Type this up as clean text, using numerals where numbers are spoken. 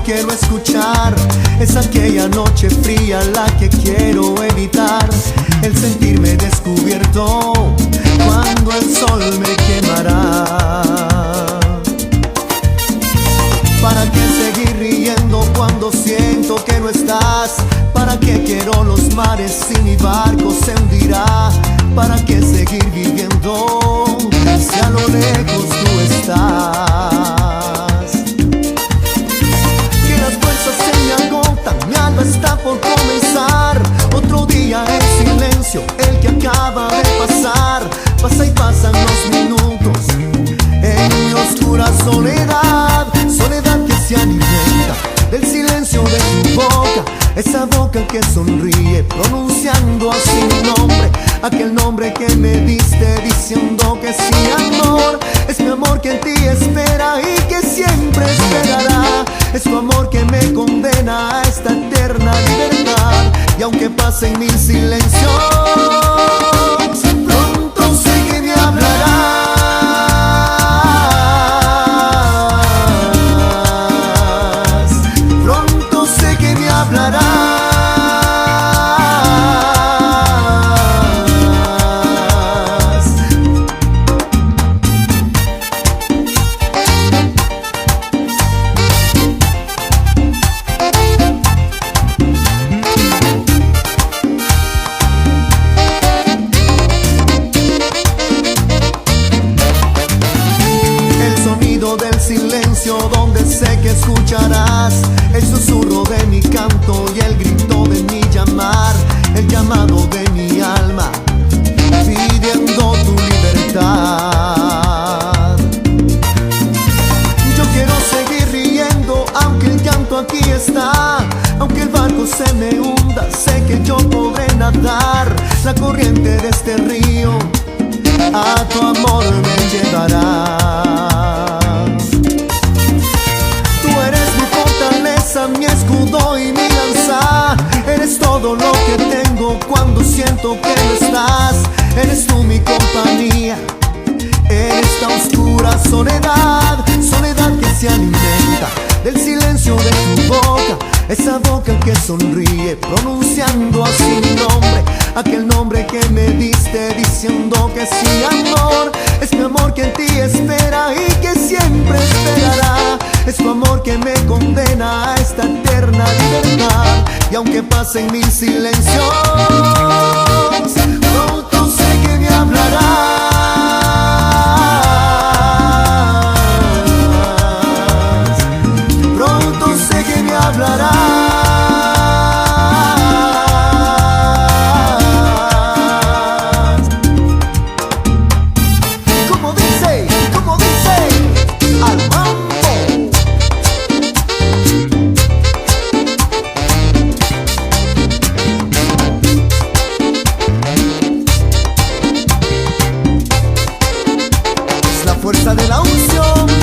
no quiero escuchar. Es aquella noche fría la que quiero evitar. El sentirme descubierto cuando el sol me quemará. ¿Para qué seguir riendo cuando siento que no estás? ¿Para qué quiero los mares si mi barco se hundirá? ¿Para qué seguir viviendo si a lo lejos tú estás? Que las fuerzas se me agotan, mi alma está por comenzar. Otro día en silencio, el que acaba de pasar. Pasa y pasan los minutos en mi oscura soledad. Soledad que se alimenta del silencio de tu boca. Esa boca que sonríe pronunciando así mi nombre. Aquel nombre que me diste diciendo que sí, amor. Es mi amor que en ti espera y que siempre esperará. Es tu amor que me condena a esta eterna libertad. Y aunque pasen mil silencios, pronto sé que me hablarás. Pronto sé que me hablarás. Del silencio donde sé que escucharás el susurro de mi canto y el grito de mi llamar, el llamado de mi alma pidiendo tu libertad. Yo quiero seguir riendo aunque el llanto aquí está, aunque el barco se me hunda, sé que yo podré nadar la corriente de este río, a tu amor me llevará. Mi escudo y mi lanza, eres todo lo que tengo cuando siento que no estás. Eres tú mi compañía en esta oscura soledad. Soledad que se alimenta del silencio de tu boca. Esa boca que sonríe pronunciando así mi nombre. Aquel nombre que me diste diciendo que sí, amor. Es mi amor que en ti espera y que siempre esperará. Es tu amor que me condena a esta eterna libertad. Y aunque pasen mil silencios, pronto sé que me hablarás. Pronto sé que me hablarás. Como dice, al mambo. Fuerza de la unción.